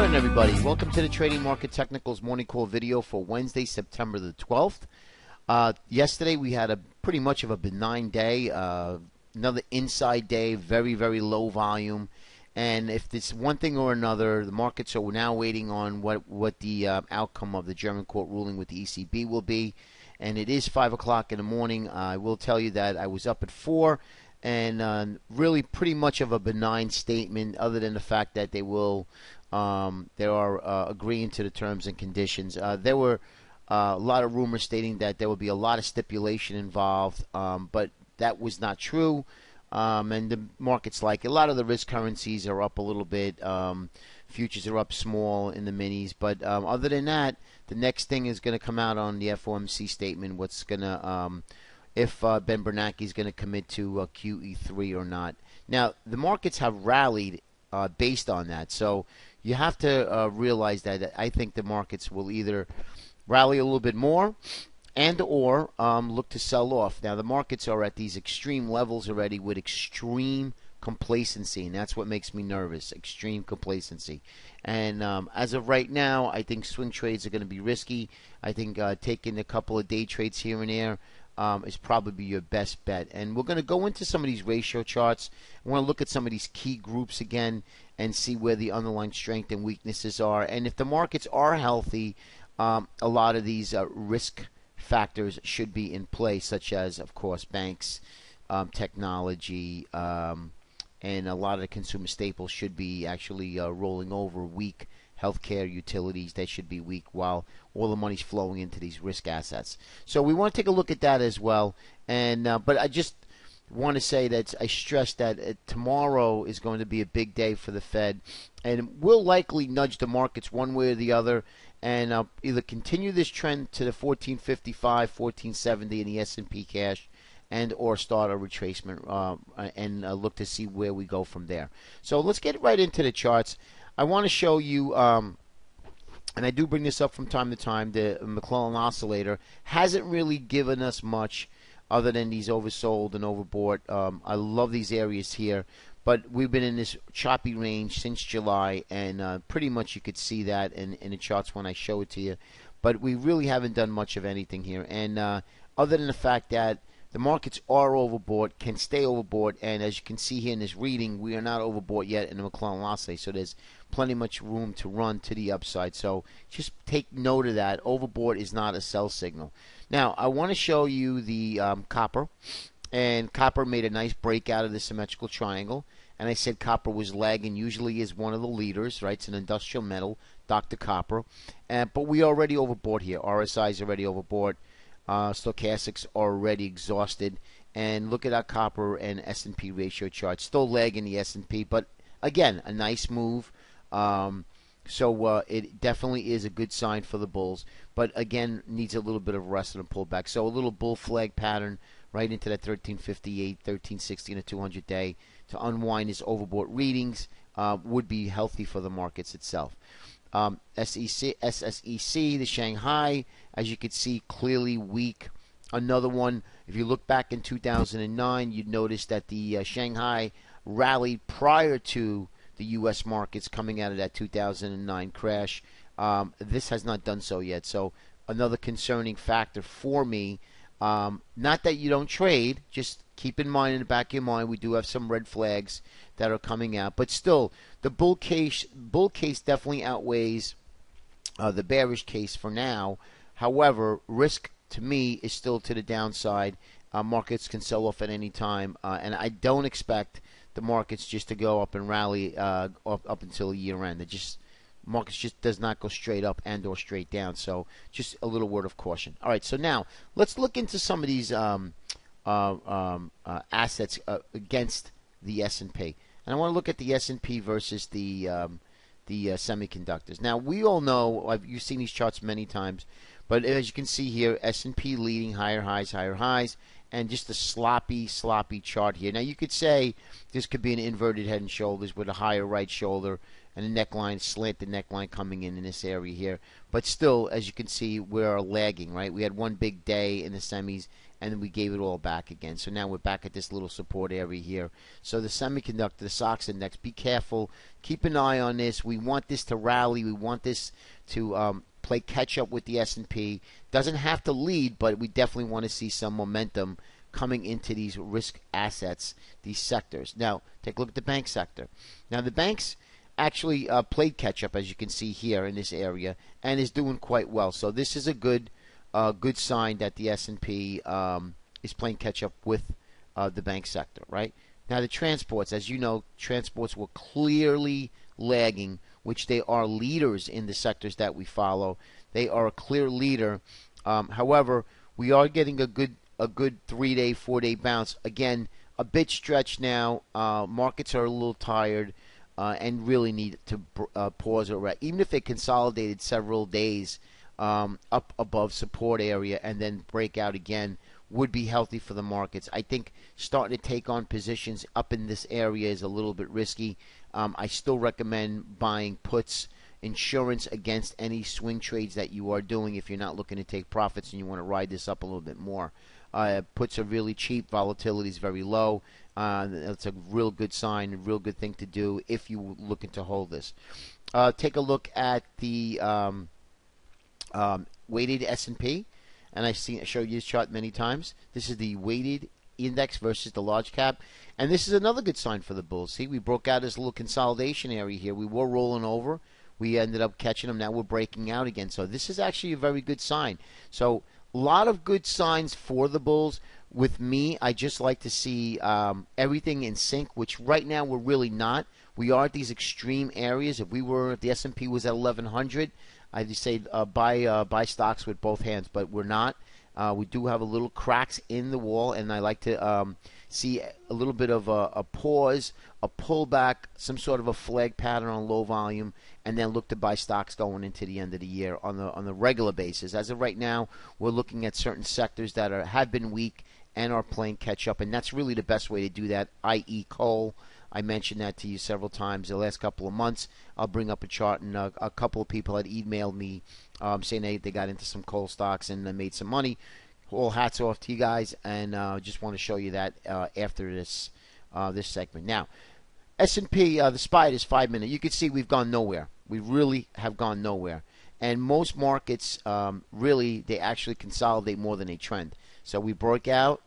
morning, everybody. Welcome to the Trading Market Technicals morning call video for Wednesday, September the 12th. Yesterday we had a pretty much of a benign day, another inside day, very, very low volume. And if it's one thing or another, the markets are now waiting on what the outcome of the German court ruling with the ECB will be. And it is 5 o'clock in the morning. I will tell you that I was up at 4. And really pretty much of a benign statement, other than the fact that they are agreeing to the terms and conditions. There were a lot of rumors stating that there would be a lot of stipulation involved, but that was not true. And the markets like it. A lot of the risk currencies are up a little bit. Futures are up small in the minis. But other than that, the next thing is going to come out on the FOMC statement. What's going to if Ben Bernanke is going to commit to QE3 or not. Now, the markets have rallied based on that. So you have to realize that I think the markets will either rally a little bit more and or look to sell off. Now, the markets are at these extreme levels already with extreme complacency, and that's what makes me nervous, extreme complacency. And as of right now, I think swing trades are going to be risky. I think taking a couple of day trades here and there is probably your best bet. And we're going to go into some of these ratio charts. I want to look at some of these key groups again and see where the underlying strength and weaknesses are. And if the markets are healthy, a lot of these risk factors should be in place, such as, of course, banks, technology, and a lot of the consumer staples should be actually rolling over. Weak healthcare, utilities, they should be weak while all the money's flowing into these risk assets. So we want to take a look at that as well. And but I just want to say that I stress that tomorrow is going to be a big day for the Fed, and will likely nudge the markets one way or the other, and either continue this trend to the 1455, 1470 in the S&P cash, and or start a retracement and look to see where we go from there. So let's get right into the charts. I want to show you, and I do bring this up from time to time, the McClellan oscillator hasn't really given us much other than these oversold and overbought. I love these areas here, but we've been in this choppy range since July, and pretty much you could see that in the charts when I show it to you. But we really haven't done much of anything here, and other than the fact that the markets are overbought, can stay overbought, and as you can see here in this reading, we are not overbought yet in the McClellan oscillator, so there's plenty much room to run to the upside. So just take note of that. Overbought is not a sell signal. Now, I want to show you the copper, and copper made a nice break out of the symmetrical triangle, and I said copper was lagging, usually is one of the leaders, right? It's an industrial metal, Dr. Copper, but we already overbought here. RSI is already overbought. Stochastics already exhausted, and look at our copper and S&P ratio chart. Still lagging the S&P, but again, a nice move. So it definitely is a good sign for the bulls, but again, needs a little bit of rest and a pullback. So a little bull flag pattern right into that 1358, 1360 in a 200-day to unwind his overbought readings would be healthy for the markets itself. SSEC, the Shanghai, as you can see, clearly weak. Another one, if you look back in 2009, you'd notice that the Shanghai rallied prior to the U.S. markets coming out of that 2009 crash. This has not done so yet. So another concerning factor for me. Not that you don't trade, just keep in mind in the back of your mind we do have some red flags that are coming out, but still the bull case definitely outweighs the bearish case for now. However, risk to me is still to the downside. Markets can sell off at any time, and I don't expect the markets just to go up and rally up until year end. Markets just does not go straight up and or straight down. So just a little word of caution. All right, so now let's look into some of these assets against the S&P. And I want to look at the S&P versus the semiconductors. Now, we all know, you've seen these charts many times, but as you can see here, S&P leading higher highs, and just a sloppy chart here. Now, you could say this could be an inverted head and shoulders with a higher right shoulder and a neckline, slanted neckline coming in this area here. But still, as you can see, we're lagging, right? We had one big day in the semis, and then we gave it all back again. So now we're back at this little support area here. So the semiconductor, the SOX index, be careful. Keep an eye on this. We want this to rally. We want this to play catch up with the S&P. Doesn't have to lead, but we definitely want to see some momentum coming into these risk assets, these sectors. Now, take a look at the bank sector. Now, the banks actually played catch up, as you can see here in this area, and is doing quite well. So this is a good sign that the S&P is playing catch up with the bank sector, right? Now, the transports, as you know, transports were clearly lagging, which they are leaders in the sectors that we follow. They are a clear leader. However, we are getting a good 3-day, 4-day bounce. Again, a bit stretched now. Markets are a little tired and really need to pause or even if they consolidated several days up above support area and then break out again would be healthy for the markets. I think starting to take on positions up in this area is a little bit risky. I still recommend buying puts, insurance against any swing trades that you are doing if you're not looking to take profits and you want to ride this up a little bit more. Puts are really cheap. Volatility is very low. It's a real good sign, a real good thing to do if you're looking to hold this. Take a look at the weighted S&P, and I showed you this chart many times. This is the weighted index versus the large cap, and this is another good sign for the bulls. See, we broke out this little consolidation area here. We were rolling over. We ended up catching them. Now we're breaking out again. So this is actually a very good sign. So a lot of good signs for the bulls. With me, I just like to see everything in sync, which right now we're really not. We are at these extreme areas. If the S&P was at 1100, I'd just say buy stocks with both hands, but we're not. We do have a little cracks in the wall, and I like to see a little bit of a pause, a pullback, some sort of a flag pattern on low volume, and then look to buy stocks going into the end of the year on the regular basis. As of right now, we're looking at certain sectors that have been weak and are playing catch up, and that's really the best way to do that, i.e. coal. I mentioned that to you several times the last couple of months. I'll bring up a chart, and a couple of people had emailed me saying they got into some coal stocks and they made some money. All hats off to you guys, and just want to show you that after this segment. Now, S&P, the SPY is 5 minute. You can see we've gone nowhere. We really have gone nowhere. And most markets, really, they actually consolidate more than they trend. So we broke out,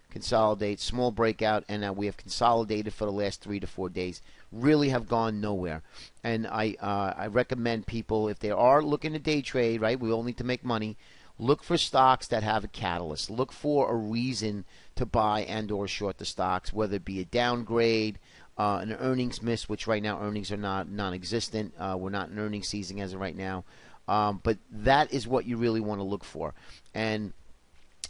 consolidate, small breakout, and now we have consolidated for the last 3 to 4 days. Really have gone nowhere. And I recommend people, if they are looking to day trade, right, we all need to make money, look for stocks that have a catalyst. Look for a reason to buy and or short the stocks, whether it be a downgrade, an earnings miss, which right now earnings are non-existent. We're not in earnings season as of right now. But that is what you really want to look for. And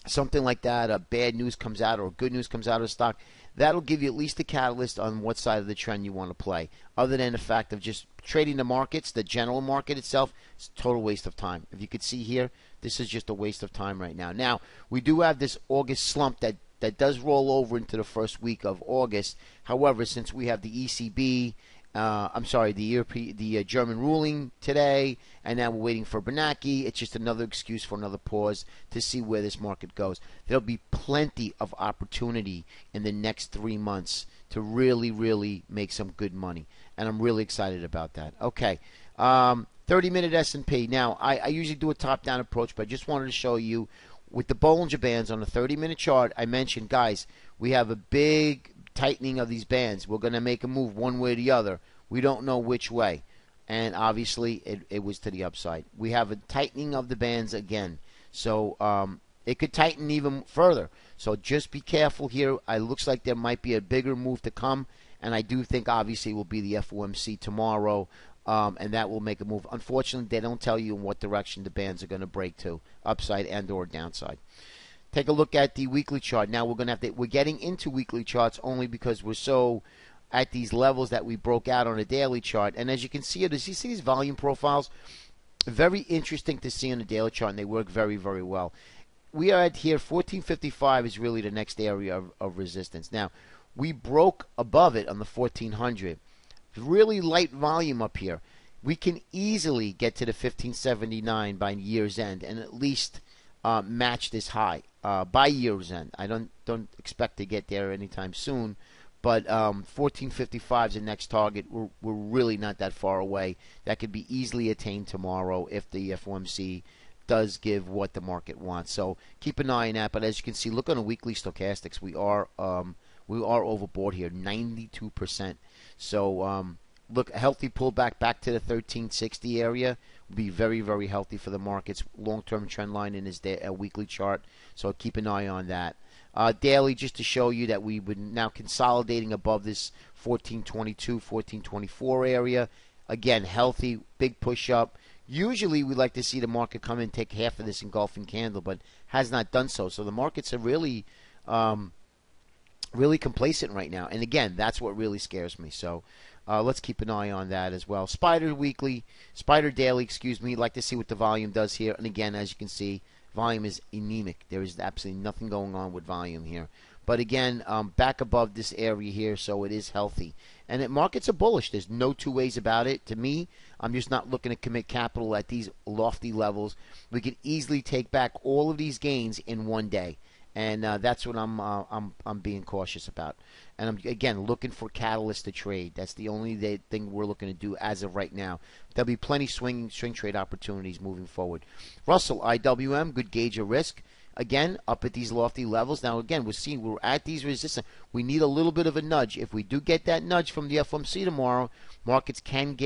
something like that, bad news comes out or good news comes out of the stock, that'll give you at least a catalyst on what side of the trend you want to play. Other than the fact of just trading the markets, the general market itself, it's a total waste of time. If you could see here, this is just a waste of time right now. Now, we do have this August slump that does roll over into the first week of August. However, since we have the ECB, the German ruling today, and now we're waiting for Bernanke, it's just another excuse for another pause to see where this market goes. There'll be plenty of opportunity in the next 3 months to really, really make some good money, and I'm really excited about that. Okay, 30-minute S&P. Now, I usually do a top-down approach, but I just wanted to show you with the Bollinger Bands on the 30-minute chart. I mentioned, guys, we have a big tightening of these bands. We're going to make a move one way or the other. We don't know which way. And obviously, it was to the upside. We have a tightening of the bands again. So it could tighten even further. So just be careful here. It looks like there might be a bigger move to come. And I do think, obviously, it will be the FOMC tomorrow. And that will make a move. Unfortunately, they don't tell you in what direction the bands are going to break to, upside and or downside. Take a look at the weekly chart. Now we're getting into weekly charts only because we're so at these levels that we broke out on a daily chart. And as you can see, does you see these volume profiles? Very interesting to see on the daily chart, and they work very, very well. We are at here, 1455 is really the next area of resistance. Now, we broke above it on the 1400. Really light volume up here. We can easily get to the 1579 by year's end and at least match this high. by year's end. I don't expect to get there anytime soon, but 1455 is the next target. We're really not that far away. That could be easily attained tomorrow if the FOMC does give what the market wants. So keep an eye on that. But as you can see, look on the weekly stochastics. We are overbought here, 92%. So look, a healthy pullback back to the 1360 area would be very, very healthy for the markets. Long-term trend line in his weekly chart. So keep an eye on that. Daily, just to show you that we would now consolidating above this 1422, 1424 area. Again, healthy, big push up. Usually we like to see the market come in and take half of this engulfing candle, but has not done so. So the markets are really really complacent right now. And again, that's what really scares me. So let's keep an eye on that as well. Spider daily, excuse me. Like to see what the volume does here. And again, as you can see, volume is anemic. There is absolutely nothing going on with volume here. But again, back above this area here, so it is healthy. And markets are bullish. There's no two ways about it. To me, I'm just not looking to commit capital at these lofty levels. We can easily take back all of these gains in one day. And that's what I'm being cautious about. And I'm again looking for catalysts to trade. That's the only thing we're looking to do as of right now. There'll be plenty swing trade opportunities moving forward. Russell IWM, good gauge of risk. Again, up at these lofty levels. Now again, we're at these resistance. We need a little bit of a nudge. If we do get that nudge from the FOMC tomorrow, markets can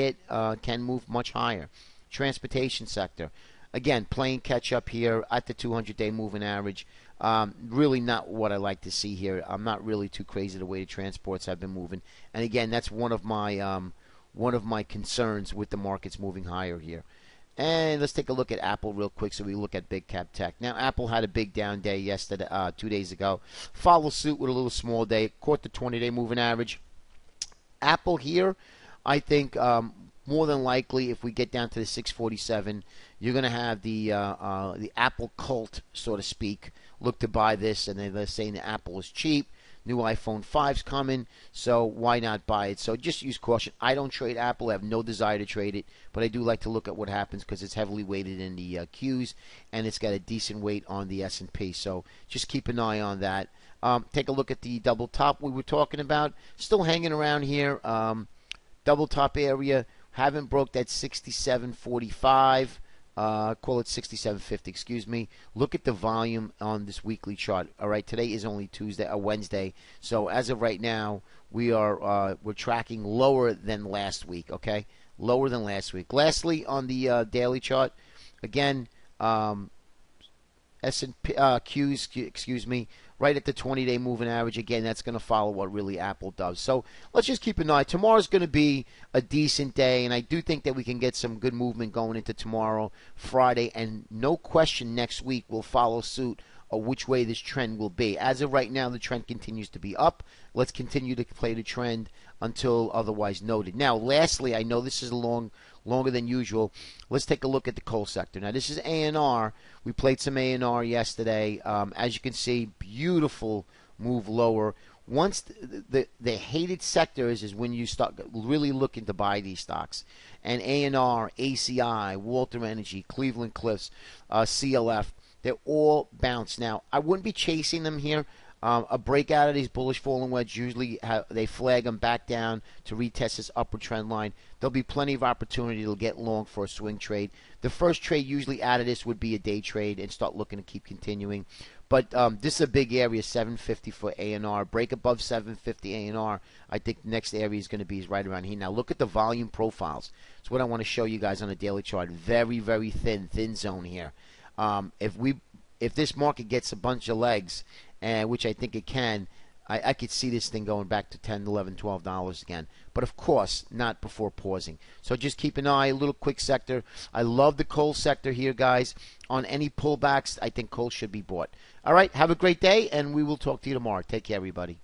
move much higher. Transportation sector. Again, playing catch up here at the 200-day moving average. Really not what I like to see here. I'm not really too crazy the way the transports have been moving. And again, that's one of my concerns with the markets moving higher here. And let's take a look at Apple real quick so we look at big cap tech. Now, Apple had a big down day yesterday, 2 days ago. Follow suit with a little small day. Caught the 20-day moving average. Apple here, I think more than likely, if we get down to the 647, you're going to have the Apple cult, so to speak, look to buy this, and they're saying that Apple is cheap. New iPhone 5's coming, so why not buy it? So just use caution. I don't trade Apple. I have no desire to trade it, but I do like to look at what happens because it's heavily weighted in the Qs, and it's got a decent weight on the S&P. So just keep an eye on that. Take a look at the double top we were talking about. Still hanging around here. Double top area. Haven't broke that 67.45. Call it 67.50, excuse me. Look at the volume on this weekly chart. All right, today is only Wednesday. So as of right now, we're tracking lower than last week. Okay, lower than last week. Lastly, on the daily chart, again, S&P Qs, excuse me, right at the 20-day moving average. Again, that's going to follow what really Apple does. So let's just keep an eye. Tomorrow's going to be a decent day, and I do think that we can get some good movement going into tomorrow, Friday, and no question next week will follow suit of which way this trend will be. As of right now, the trend continues to be up. Let's continue to play the trend until otherwise noted. Now, lastly, I know this is longer than usual. Let's take a look at the coal sector. Now, this is ANR. We played some ANR yesterday. As you can see, beautiful move lower. Once the hated sectors is when you start really looking to buy these stocks. And ANR, ACI, Walter Energy, Cleveland Cliffs, CLF, they're all bounced. Now, I wouldn't be chasing them here. A breakout of these bullish falling wedge, usually they flag them back down to retest this upward trend line. There'll be plenty of opportunity to get long for a swing trade. The first trade usually out of this would be a day trade and start looking to keep continuing. But this is a big area, 750 for ANR. Break above 750 ANR. I think the next area is going to be right around here. Now look at the volume profiles. That's what I want to show you guys on a daily chart. Very, very thin zone here. If this market gets a bunch of legs, which I think it can, I could see this thing going back to $10, $11, $12 again. But of course, not before pausing. So just keep an eye, a little quick sector. I love the coal sector here, guys. On any pullbacks, I think coal should be bought. All right, have a great day, and we will talk to you tomorrow. Take care, everybody.